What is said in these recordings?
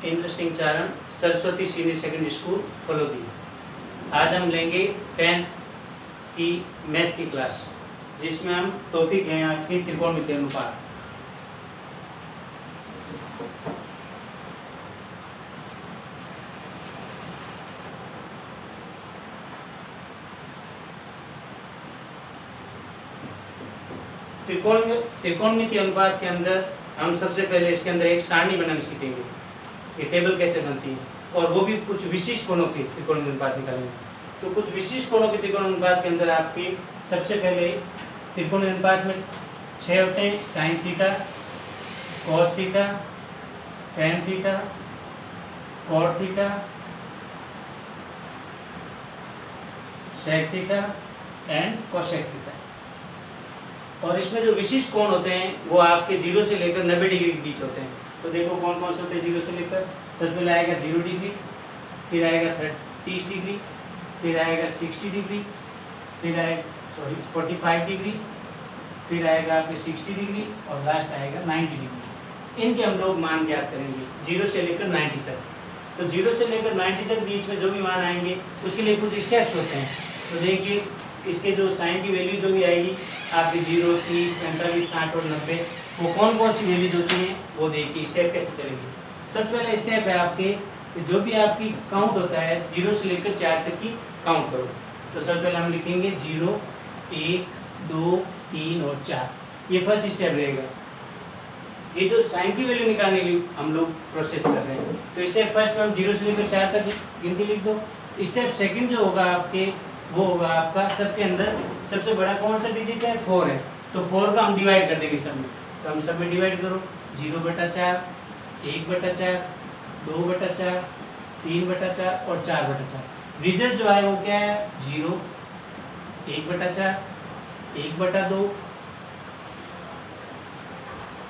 Indra Singh Charan, Saraswati senior secondary school Phalodi. आज हम लेंगे 10th की मैथ्स की क्लास, जिसमें हम टॉपिक हैं आज की त्रिकोणमितीय अनुपात। त्रिकोणमितीय अनुपात के अंदर हम सबसे पहले इसके अंदर एक सारणी बनानी सीखेंगे, ये टेबल कैसे बनती है, और वो भी कुछ विशिष्ट कोणों की त्रिकोणमितीय अनुपात निकालेंगे। तो कुछ विशिष्ट कोणों के त्रिकोणमितीय अनुपात के अंदर आपकी सबसे पहले त्रिकोणमितीय अनुपात में 6 होते हैं: sine theta, cos theta, tan theta, cot theta, sec theta and cosec theta. और इसमें जो विशिष्ट कोण होते हैं वो आपके 0 से लेकर 90 डिग्री के बीच होते हैं। तो देखो कौन कौन से होते हैं 0 से लेकर। सबसे पहले आएगा 0 डिग्री, फिर आएगा 30 डिग्री, फिर आएगा 60 डिग्री, फिर आएगा 45 डिग्री, फिर आएगा आपके 60 डिग्री और लास्ट आएगा 90 डिग्री। इनके हम लोग मान ज्ञात करेंगे 0 से लेकर 90 तक। तो 0 से लेकर 90 तक बीच में जो भी मान आएंगे उसके लिए कुछ स्टेप्स होते हैं। तो देखिए इसके जो साइन की वैल्यू जो भी आएगी आपकी 0, 30, 45, 60 और 90, वो कौन कौन सी वैल्यूज होती हैं वो देखिए स्टेप कैसे चलेंगे। सबसे पहला स्टेप है आपके जो भी आपकी काउंट होता है 0 से लेकर 4 तक की काउंट करो। तो सबसे पहले हम लिखेंगे 0, 1, 2, 3 और 4। ये फर्स्ट स्टेप रहेगा। ये जो साइन की वैल्यू निकालने के लिए हम लोग प्रोसेस कर रहे हैं। तो स्टेप फर्स्ट में हम 0 से लेकर 4 तक गिनती लिख दो। स्टेप सेकंड जो होगा आपके वो होगा आपका सबके अंदर सबसे बड़ा कौन सा डिजिट है 4 है। तो 4 का हम डिवाइड कर देंगे सब में। तो हम सब में डिवाइड करो 0/4, 1/4, 2/4, 3/4 और 4/4। रिजल्ट जो है वो क्या है 0, 1/4, 1/2,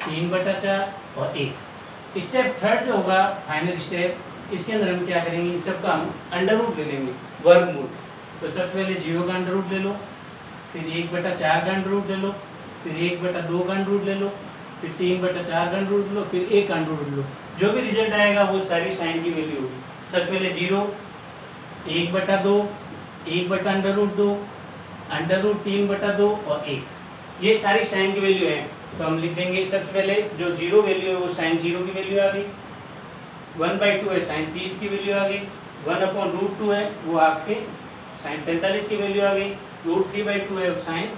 3/4 और 1। स्टेप थर्ड जो होगा फाइनल स्टेप, इसके अंदर हम क्या करेंगे इन सबका हम अंडर रूट ले लेंगे, वर्गमूल। तो सबसे पहले 0 का अंडर रूट ले लो, फिर 1/4 का अंडर रूट ले लो, फिर 1/2 का अंडर रूट ले लो, फिर 3/4 का अंडर रूट लो, फिर 1 का अंडर रूट लो। जो भी रिजल्ट आएगा वो सारी साइन की वैल्यू होगी। सबसे पहले 0, 1/2, 1/√2, अंडर रूट 3/2 और 1। ये सारी साइन की वैल्यू है। तो हम लिख देंगे सबसे पहले जो 0 वैल्यू है वो साइन 0 की वैल्यू आ गई, 1/2 है साइन 30 की वैल्यू आ गई, 1/√2 है वो आपके साइन 45 की वैल्यू आ गई, √3/2 है साइन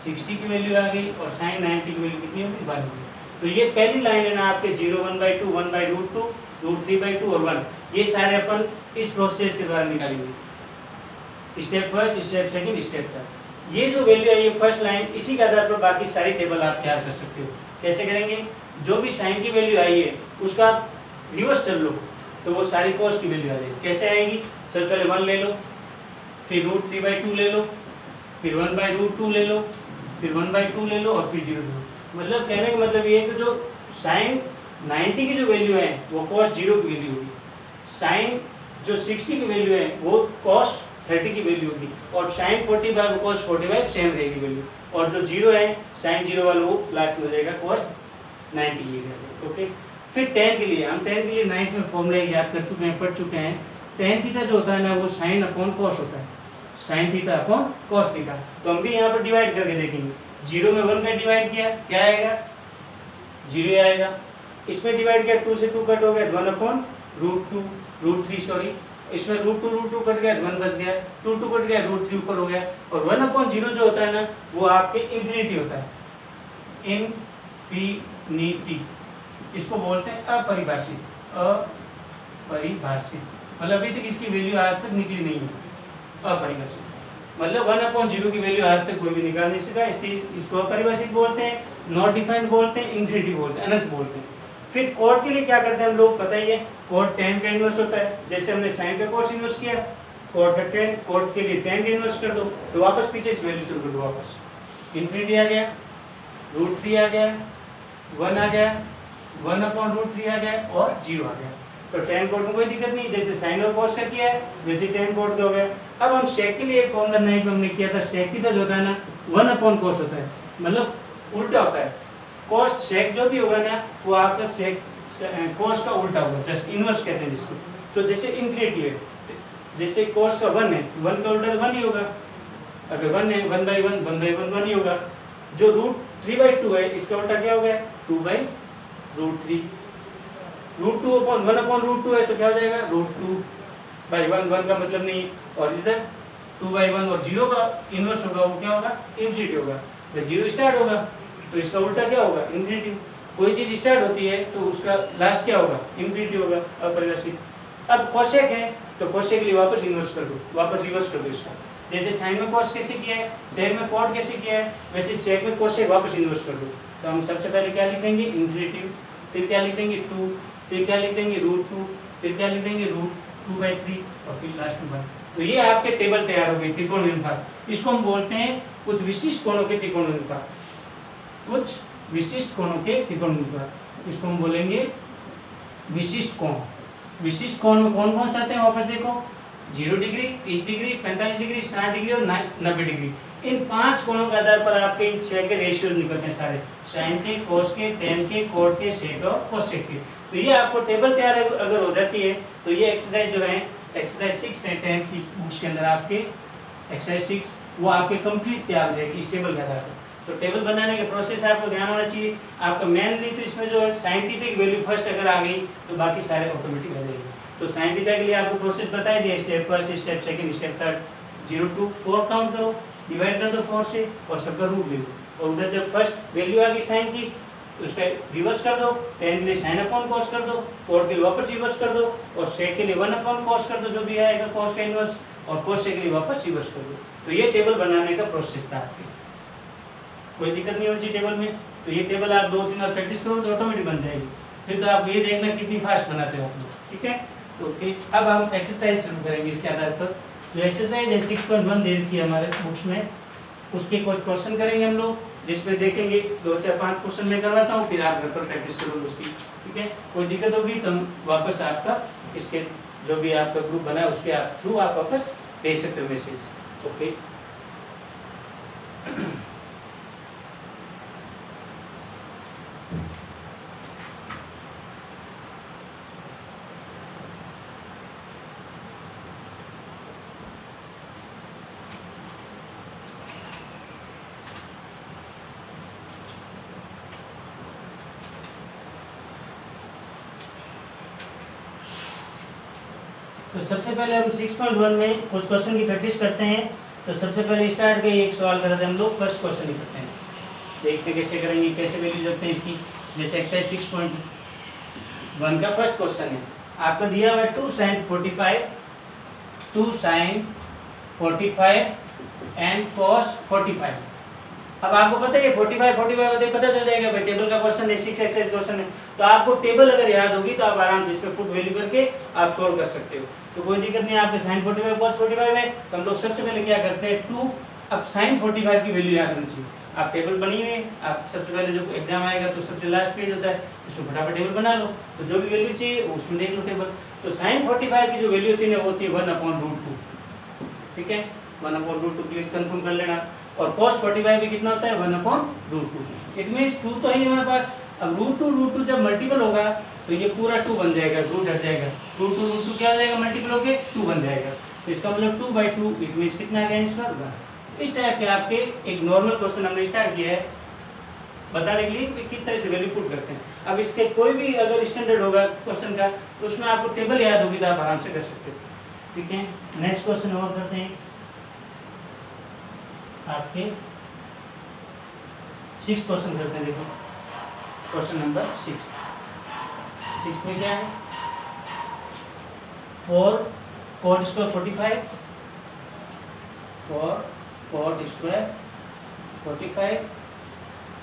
60 की वैल्यू आ गई और साइन 90 की वैल्यू कितनी होगी 1 होगी। तो ये पहली लाइन है ना आपके 0, 1/2, 1/√2, √3/2 और 1। ये सारे अपन इस प्रोसेस के द्वारा निकालेंगे। Step first, step second, step third. ये जो वैल्यू है ये फर्स्ट लाइन, इसी के आधार पर बाकी सारी टेबल आप तैयार कर सकते हो। कैसे करेंगे, जो भी साइन की वैल्यू आई है उसका रिवर्स चल लो तो वो सारी कॉस की वैल्यू आ जाएगी। कैसे आएगी, सबसे पहले 1 ले लो, फिर √3/2 ले लो, फिर 1/√2 ले लो, फिर 1/2 ले लो और फिर 0 ले लो। मतलब कहने का मतलब ये है कि जो साइन 90 की जो वैल्यू है वो कॉस 0 की वैल्यू होगी, साइन जो 60 की वैल्यू है वो कॉस 30 की वैल्यू होगी, और साइन 45 कॉस 45 सेम रहेगी वैल्यू, और जो 0 है साइन 0 वाला वो लास्ट में हो जाएगा कॉस 90 की वैल्यू। ओके। फिर tan के लिए हम tan के लिए 9th में फॉर्मूला याद कर चुके हैं, पढ़ चुके हैं। tan थीटा जो होता है ना वो साइन अपॉन कॉस होता है, sine theta upon cos theta. तो हम भी यहाँ पर डिवाइड करके देखेंगे। 0 में 1 का डिवाइड किया क्या आएगा 0 आएगा, इसमें डिवाइड किया 2 से 2 कट हो गया 1/√2, √3 सॉरी, इसमें √2 कट गया 1 बच गया, 2 कट गया √3 ऊपर हो गया, और 1/0 जो होता है ना वो आपके इंफिनिटी होता है, इनफिनिटी। इसको बोलते हैं अपरिभाषित, अपरिभाषित मतलब अभी तक इसकी वैल्यू आज तक निकली नहीं है। अपरिभाषित मतलब 1/0 की वैल्यू आज तक कोई भी निकाल नहीं सका, इसलिए इसको अपरिभाषित बोलते हैं, नॉट डिफाइंड बोलते हैं, इंफिनिटी बोलते हैं, अनंत बोलते हैं। फिर कोट के लिए क्या करते हैं हम लोग पता ही है, कोट tan का इनवर्स होता है। जैसे हमने साइन का कोस इनवर्स किया, कोट के लिए tan का इनवर्स कर दो, तो वापस पीछे इस वैल्यू शुरू कर दो, वापस इंफिनिटी आ गया, √3 आ गया, 1 आ गया, 1/√3 आ गया और 0 आ गया। तो tan कोड में कोई दिक्कत नहीं, जैसे साइन और कॉस का किया है वैसे tan कोड का हो गया। अब हम सेक के लिए एक फॉर्मूला नहीं हमने किया था, सेक थीटा जो होता है ना 1/cos होता है, मतलब उल्टा होता है। कॉस सेक जो भी होगा ना वो आपका सेक कोस का उल्टा होगा, जस्ट इनवर्स कहते हैं जिसको। तो जैसे इनफिनिटी है, जैसे कोस का 1 है, 1 का उल्टा 1 ही होगा। अगर 1 है 1/1 1/1 1 ही होगा। जो √3/2 है, इसका उल्टा क्या होगा? 2/√3। √2 अपॉन 1/√2 है तो क्या हो जाएगा? √2/1। 1 का मतलब नहीं है। और इधर 2/1 और 0 का इनवर्स होगा, वो क्या होगा? इनफिनिटी होगा। जब 0 स्टार्ट होगा तो इसका उल्टा क्या होगा? इनफिनिटी। कोई चीज स्टार्ट होती है तो उसका लास्ट क्या होगा? इनफिनिटी होगा, अपरिभाषित। अब कोसेक है तो कोसेक के लिए वापस इनवर्स कर दो, वापस रिवर्स कर दो इसका। जैसे साइन में कॉस कैसे किया है, टेन में कॉट कैसे किया है, वैसे सेक में कोसेक वापस इनवर्स कर दो। तो हम सबसे पहले क्या लिख देंगे? इनफिनिटी। फिर क्या लिख देंगे? 2। फिर क्या लिख देंगे? √2। फिर क्या लिख देंगे? √2/3 और फिर लास्ट में 1। तो ये आपके टेबल तैयार हो गई त्रिकोणीय अनुपात। इसको हम बोलते हैं कुछ विशिष्ट कोणों के त्रिकोणीय अनुपात। कुछ विशिष्ट कोणों के त्रिकोणीय अनुपात, इसको हम बोलेंगे विशिष्ट कोण। विशिष्ट कोण में कौन कौन से आते हैं वापस देखो? 0 डिग्री, 30 डिग्री, 45 डिग्री, 60 डिग्री और 90 डिग्री। इन 5 कोणों के आधार पर आपके इन 6 के रेशियोज निकलते हैं सारे, साइन के, कोस के, टेन के, कोट के, सेक और कोसेक के। तो ये आपको टेबल तैयार अगर हो जाती है तो ये एक्सरसाइज जो है, एक्सरसाइज 6 है 10th की बुक्स के अंदर आपके एक्सरसाइज 6, वो आपके कंप्लीट तैयार हो जाएगी इस टेबल के आधार पर। तो टेबल बनाने के प्रोसेस आपको ध्यान होना चाहिए। आपका मेनली तो इसमें जो साइन थीटा की वैल्यू फर्स्ट अगर आ गई तो बाकी सारे ऑटोमेटिक आ जाएंगे। तो साइन थीटा के लिए आपको प्रोसेस बताया दिया, step first, step second, step third. 0 to 4 count करो, डिवाइड कर दो 4 से और सबका रूट ले लो। और उधर जब फर्स्ट वैल्यू आ गई साइन की तो उसका रिवर्स कर दो, टेन के लिए साइन अपॉन कॉस कर दो, कोट के लिए वापस रिवर्स कर दो और सेक के लिए 1 अपॉन कॉस कर दो, जो भी आएगा कॉस का इनवर्स, और कॉस के लिए वापस रिवर्स कर दो। तो ये टेबल बनाने का प्रोसेस था आपके। कोई दिक्कत नहीं होनी चाहिए टेबल में। तो ये टेबल आप 2-3 बार प्रैक्टिस करो तो ऑटोमेटिक बन जाएगी। फिर तो आप ये देखना कितनी फास्ट बनाते हो आप लोग, ठीक है। तो अब हम एक्सरसाइज शुरू करेंगे इसके आधार पर। जो एक्सरसाइज है 6.1 दे रखी है हमारे बुक्स में, उसके कुछ क्वेश्चन करेंगे हम लोग, जिसमें देखेंगे 2-4-5 क्वेश्चन मैं करवाता हूँ, फिर आप घर पर प्रैक्टिस करोगे उसकी, ठीक है। कोई दिक्कत होगी तो हम वापस आपका इसके जो भी आपका ग्रुप बना है उसके थ्रू आप वापस भेज सकते हो मैसेज, ओके। तो सबसे पहले हम 6.1 में कुछ क्वेश्चन की प्रैक्टिस करते हैं। तो सबसे पहले स्टार्ट के एक सवाल करते हैं हम लोग, फर्स्ट क्वेश्चन ही करते हैं, देखते हैं कैसे करेंगे, कैसे वैल्यू रखते हैं इसकी। जैसे एक्सरसाइज 6.1 का फर्स्ट क्वेश्चन है, आपको दिया हुआ है 2 sin 45 एंड cos 45। अब आपको पता है 45 पता चल जाएगा भाई, टेबल का क्वेश्चन है, 6 एक्सरसाइज क्वेश्चन है। तो आपको टेबल अगर याद होगी तो आप आराम से इसमें पुट वैल्यू करके आप सोल्व कर सकते हो। तो कोई दिक्कत नहीं, आपके sin 45 cos 45 है तो हम लोग सबसे पहले क्या करते हैं 2। अब sin 45 की वैल्यू याद होनी चाहिए। आप टेबल बनी हुई है, आप सबसे पहले जो एग्जाम आएगा तो सबसे लास्ट पेज होता है, उसको फटाफट टेबल बना लो। तो जो भी वैल्यू चाहिए उसमें देख लो टेबल। तो sin 45 की जो वैल्यू होती है वो होती है 1/√2, ठीक है। 1/√2 क्लिक कंफर्म कर लेना। और cos 45 भी कितना होता है 1/√2। इट मींस 2 तो है हमारे पास। अब √2 जब मल्टीपल होगा तो ये पूरा 2 बन जाएगा, रूट हट जाएगा, √2 क्या हो जाएगा मल्टीपल होके 2 बन जाएगा। तो इसका मतलब 2/2 इट मींस कितना आ गया आंसर 1। इस टाइप के आपके एक नॉर्मल क्वेश्चन हमने स्टार्ट किया है बताने के लिए कि किस तरह से वैल्यू पुट करते हैं। अब इसके कोई भी अगर स्टैंडर्ड होगा क्वेश्चन का तो उसमें आपको टेबल याद होगी तो आप आराम से कर सकते हो, ठीक है। नेक्स्ट क्वेश्चन और करते हैं आपके 6 क्वेश्चन करते हैं। देखो क्वेश्चन नंबर 6 में क्या है, 4 cot square 45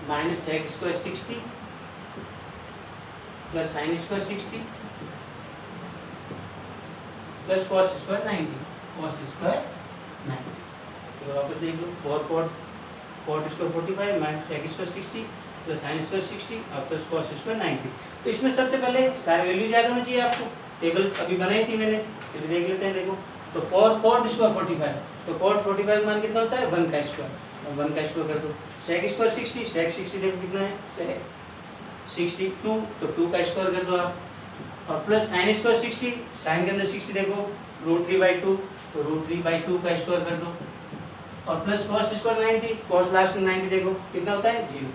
minus sec square 60 plus sin square 60 plus cos square 90। तो वापस देख लो 4 cot square 45 minus sec square 60 plus sin square 60 और प्लस cos square 90। तो इसमें सबसे पहले सारे वैल्यू याद होना चाहिए आपको। टेबल अभी बनाई थी मैंने, फिर देख लेते हैं। देखो तो 4 cot square 45, तो cot 45 मान कितना होता है 1 का स्क्वायर, और 1 का स्क्वायर कर दो। sec square 60, sec 60 देखो कितना है sec 62, तो 2 का स्क्वायर कर दो आप, और प्लस साइन स्क्वायर 60, साइन के अंदर 60 देखो √3/2, तो √3/2 का स्क्वायर कर दो, और plus cos square 90, cos last में 90 देखो कितना होता है 0,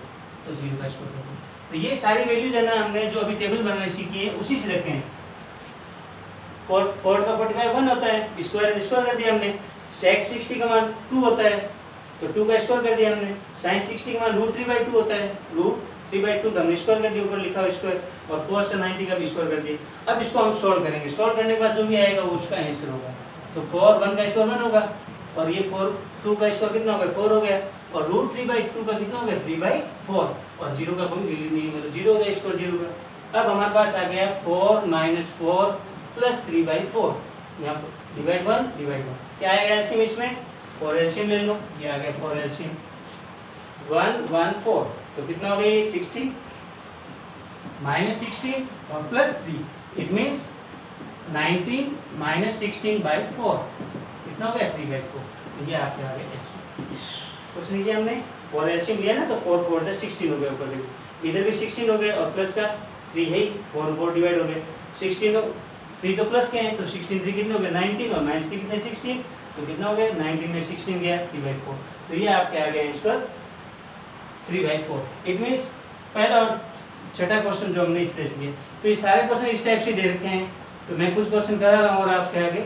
तो 0 का स्क्वायर कर दो। तो ये सारी वैल्यूज है ना हमने जो अभी टेबल बनाना सीखी है उसी से रखे हैं। कोड का 45 1 होता है, स्क्वायर कर दिया हमने, sec 60 का मान 2 होता है, तो 2 का स्क्वायर कर दिया हमने, sin 60 का मान √3/2 होता है, √3/2 हमने स्क्वायर कर दिया, ऊपर लिखा हुआ स्क्वायर, और cos का 90 का भी स्क्वायर कर दिया। अब इसको हम सॉल्व करेंगे, सॉल्व करने के बाद जो भी आएगा वो उसका आंसर होगा। तो 4 1 का स्क्वायर 1 होगा, और ये 4 2 का स्क्वायर कितना हो गया 4 हो गया, और √3/2 का कितना हो गया 3/4, और 0 का कोई वैल्यू नहीं है, मतलब 0 हो गया स्क्वायर 0 का। अब हमारे पास आ गया 4 - 4 प्लस 3/4, यहाँ पर डिवाइड 1 क्या आएगा एलसीएम इसमें, 4 एलसीएम ले लो, ये आ गया 4 एलसीएम 1 1 4, तो कितना हो गया 60 -16 और प्लस 3, इट मीन्स 19 - 16/4, कितना हो गया 3/4, तो ये आपके आ गया एलसीएम। कुछ लीजिए हमने 4 एलसीएम लिया ना, तो 4 4 से 16 हो गया, ऊपर देखो इधर भी 16 हो गया, और प्लस का 3 है ही, 4 4 डिवाइड हो गया 16, 3 तो प्लस के हैं, तो 16 3 कितने हो गए 19, और माइनस के कितने 16, तो कितना हो गया 19 में 16 गया 3/4, तो ये आपके आ गया आंसर 3/4। इट मीन्स पहला और छठा क्वेश्चन जो हमने इस तरह से किया, तो ये सारे क्वेश्चन इस टाइप से दे रखे हैं, तो मैं कुछ क्वेश्चन करा रहा हूँ और आपके आगे,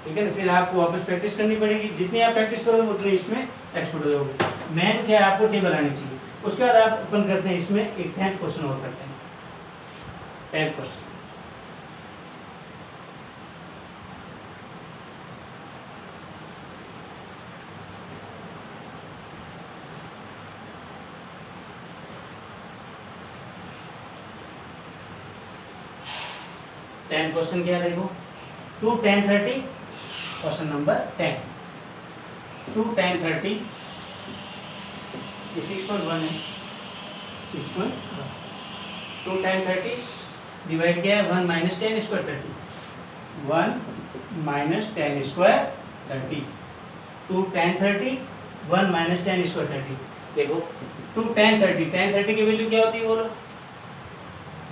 ठीक है ना, फिर आपको वापस प्रैक्टिस करनी पड़ेगी, जितनी आप प्रैक्टिस करोगे उतनी इसमें एक्सपर्ट हो जाओगे। मेन क्या है, आपको टेबल आनी चाहिए। उसके बाद आप ओपन करते हैं, इसमें एक 10th क्वेश्चन और करते हैं, 10th क्वेश्चन। क्वेश्चन क्या है देखो, 2 10 30, क्वेश्चन नंबर 10, 2 10 30, ये 6.1 है, 6.1, 2 10 30 डिवाइड किया है 1 - 10 स्क्वायर 30, 1 - 10 स्क्वायर 30, 2 10 30, 1 - 10 स्क्वायर 30, देखो 2 10 30 की वैल्यू क्या होती है बोलो,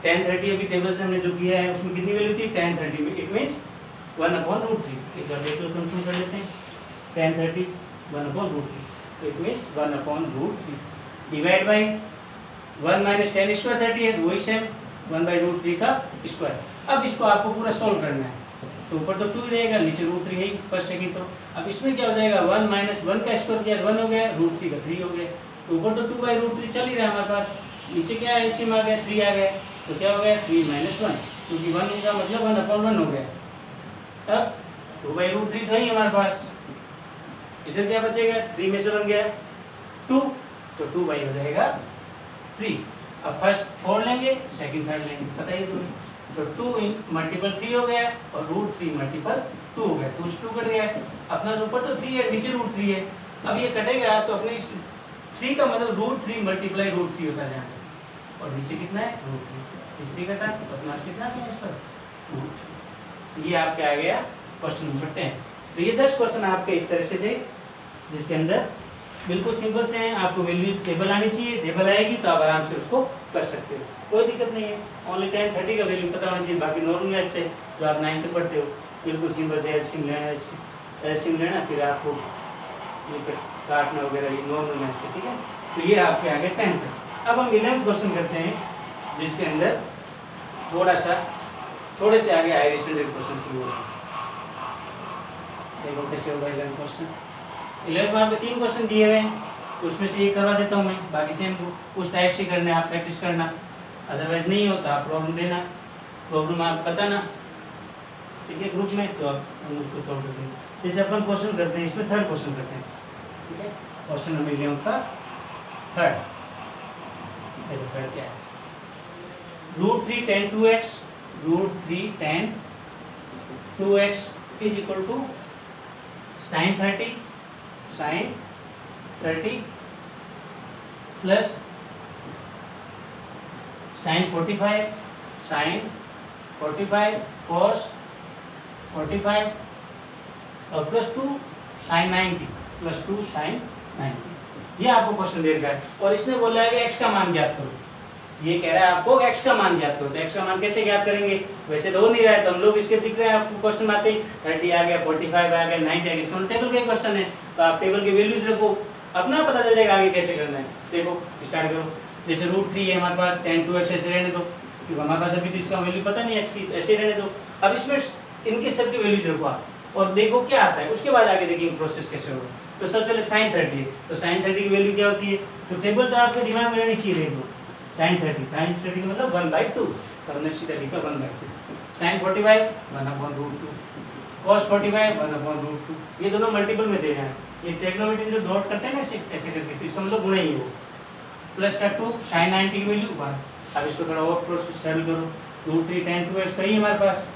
10 30 अभी टेबल से हमने जो किया है उसमें कितनी वैल्यू थी 10 30 में, इट मीन्स 1/√3, एक बार देख लो कंफ्यूज कर लेते हैं, 10 30 1/√3, तो it means 1/√3 divide by 1 - 10 square 30 है, वही सेम 1/√3 का स्क्वायर। अब इसको आपको पूरा सॉल्व करना है, तो ऊपर तो 2 रहेगा, नीचे √3 है फर्स्ट सेकंड, तो अब इसमें क्या हो जाएगा 1 - 1 का स्क्वायर किया 1 हो गया, √3 का 3 हो गया, तो ऊपर तो 2/√3 चल ही रहा है हमारे पास, नीचे क्या है एलसीएम आ गया 3 आ गया, तो क्या हो गया 3 - 1, क्योंकि 1 का मतलब 1/1 हो गया। अब 2/√3 तो ही हमारे पास, इधर क्या बचेगा 3 में से बन गया 2, तो 2 हो जाएगा 3। अब फर्स्ट 4 लेंगे, सेकंड थर्ड लेंगे, पता ही तुम्हें, तो 2 × 3 हो गया, और √3 × 2 हो गया, तो 2 कट गया, अपना ऊपर तो 3 है, नीचे √3 है, अब ये कटेगा तो अपने 3 का मतलब √3 × √3 होता है, और नीचे कितना है √3, इसलिए कटा, तो अपना कितना क्या इस पर √3। तो ये आपके आ गया क्वेश्चन नंबर 10। तो ये 10 क्वेश्चन आपके इस तरह से थे, जिसके अंदर बिल्कुल सिंपल से हैं, आपको वैल्यू टेबल आनी चाहिए, टेबल आएगी तो आप आराम से उसको कर सकते हो, कोई दिक्कत नहीं है। ओनली 10 30 का वैल्यू पता होना चाहिए, बाकी नॉर्मल मैथ से जो आप 9th तक पढ़ते हो बिल्कुल सिंपल से एलसीएम लेना, फिर आपको ये काटना वगैरह, ये नॉर्मल मैथ से, ठीक है। तो ये आपके आगे 10 तक। अब हम 11th क्वेश्चन करते हैं, जिसके अंदर थोड़े से आगे हायर स्टैंडर्ड क्वेश्चन शुरू हो रहे हैं। देखो कैसे होगा 11th क्वेश्चन। 11th में आपके 3 क्वेश्चन दिए हुए हैं, उसमें से ये करवा देता हूँ मैं, बाकी सेम उस टाइप से करना है, आप प्रैक्टिस करना, अदरवाइज नहीं हो तो आप प्रॉब्लम देना, प्रॉब्लम आप बताना, ठीक है, ग्रुप में, तो आप हम उसको सॉल्व कर देंगे। जैसे अपन क्वेश्चन करते हैं, इसमें 3rd क्वेश्चन करते हैं, ठीक है, क्वेश्चन नंबर 11 का 3rd। देखो 3rd क्या है, √3 tan 2x, √3 tan 2x is equal to sin 30 plus sin 45 cos 45 और प्लस 2 sin 90 प्लस 2 sin 90। ये आपको क्वेश्चन दे रखा है, और इसने बोला है कि x का मान ज्ञात करो, ये कह रहा है आपको x का मान ज्ञात करो, तो x का मान कैसे ज्ञात करेंगे? वैसे तो हो नहीं रहा है, तो हम लोग इसके दिख रहे हैं आपको क्वेश्चन आते ही 30 आ गया, 45 आ गया, 90 आ गया, इसका टेबल का क्वेश्चन है, तो आप टेबल की वैल्यूज रखो, अपना पता चल जाएगा आगे कैसे करना है। देखो स्टार्ट करो, जैसे √3 है हमारे पास, tan 2x ऐसे रहने दो, क्योंकि हमारे पास अभी तो इसका वैल्यू पता नहीं है x की, ऐसे रहने दो। अब इसमें इनके सबकी वैल्यूज रखो आप और देखो क्या आता है, उसके बाद आगे देखेंगे प्रोसेस कैसे होगा। तो सबसे पहले sin 30, तो sin 30 की वैल्यू क्या होती है? तो टेबल तो आपके दिमाग में रहनी चाहिए, देखो sin 30 का मतलब 1/2, तो हमने सीधा लिखा 1/2। sin 45 1/√2, cos 45 1/√2, ये दोनों मल्टीपल में दे रहे हैं, ये ट्रिग्नोमेट्री जो नोट करते हैं ना ऐसे करके, तो इसका मतलब गुणा ही है वो। प्लस का 2 sin 90 की वैल्यू 1। अब इसको थोड़ा और प्रोसेस सरल करो, √3 tan 2x तो ही हमारे पास,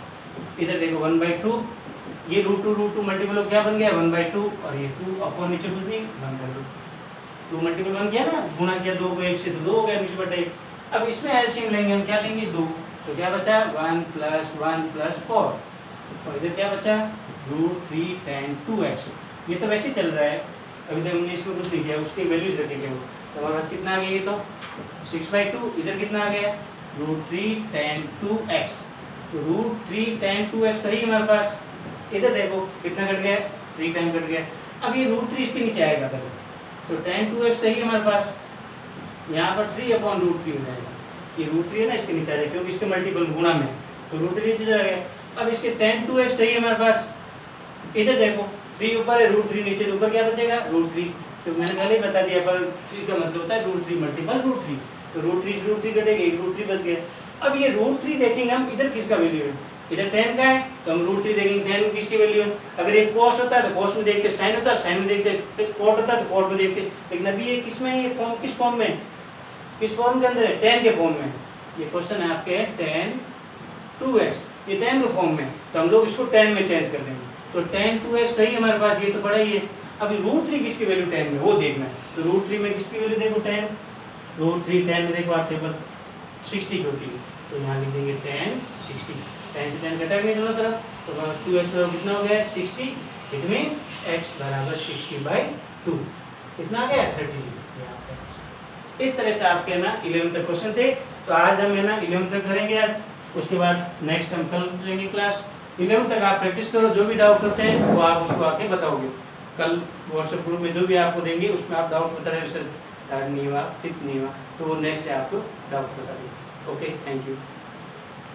इधर देखो 1/2, ये √2 मल्टीपल क्या बन गया 1/2, और ये 2 अपॉन नीचे कुछ नहीं 1/2, 2 मल्टीपल बन गया ना, गुणा किया 2 को 1 से, तो 2 हो गया नीचे बटा 1। अब इसमें एलसीएम लेंगे हम, क्या लेंगे 2, तो क्या बचा 1 + 1 + 4, और इधर क्या बचा √3 tan 2x। ये तो वैसे चल रहा है, अभी तक हमने इसमें कुछ नहीं किया, उसकी वैल्यूज रखेंगे वो, तो हमारे पास कितना आ गया, ये तो 6/2, इधर कितना आ गया √3 tan 2x, तो √3 tan 2x तो ही हमारे पास, इधर देखो कितना कट गया 3 टाइम कट गया। अब ये √3 इसके नीचे आएगा पहले, तो tan 2x तो ही हमारे पास, यहाँ पर 3/√3 हो जाएगा, ये √3 है ना इसके नीचे आ जाएगा क्योंकि इसके मल्टीपल गुणा में, तो √3 नीचे चला गया। अब इसके tan 2x तो ही हमारे पास, इधर देखो 3 ऊपर है √3 नीचे, तो ऊपर क्या बचेगा √3, तो मैंने पहले ही बता दिया, पर 3 का मतलब होता है √3 मल्टीपल √3, तो √3 से √3 कटेगा, √3 बच गया। अब ये √3 देखेंगे हम, इधर किसका वैल्यू है, इधर tan का है, तो हम √3 देखेंगे tan में किसकी वैल्यू है। अगर ये cos होता है तो cos में देखते, sin होता है sin में देखते, cot होता है तो cot में देखते, लेकिन अभी ये किस में है, ये फॉर्म किस फॉर्म में, किस फॉर्म के अंदर है, tan के फॉर्म में। ये क्वेश्चन है आपके tan 2x, ये tan के फॉर्म में, तो हम लोग इसको tan में चेंज कर देंगे, तो tan 2x तो ही हमारे पास, ये तो पड़ा ही है। अभी √3 किसकी वैल्यू tan में, वो देखना है, तो √3 में किसकी वैल्यू देखो tan, √3 tan में देखो आप टेबल 60 की होती है, तो यहाँ लिख देंगे tan 60, tan से tan कटा नहीं दोनों तरफ, तो 2x कितना हो गया 60, इट मीन्स x बराबर 60/2, कितना आ गया 30। इस तरह से आपके ना 11 तक क्वेश्चन थे, तो आज हम है ना 11 तक करेंगे आज, उसके बाद नेक्स्ट हम कल लेंगे क्लास। 11 तक आप प्रैक्टिस करो, जो भी डाउट्स होते हैं वो आप उसको आके बताओगे, कल व्हाट्सएप ग्रुप में जो भी आपको देंगे उसमें आप डाउट्स बता रहे, सर 3rd नहीं हुआ 5th नहीं हुआ, तो वो नेक्स्ट डे आपको डाउट्स बता देंगे। Okay, thank you.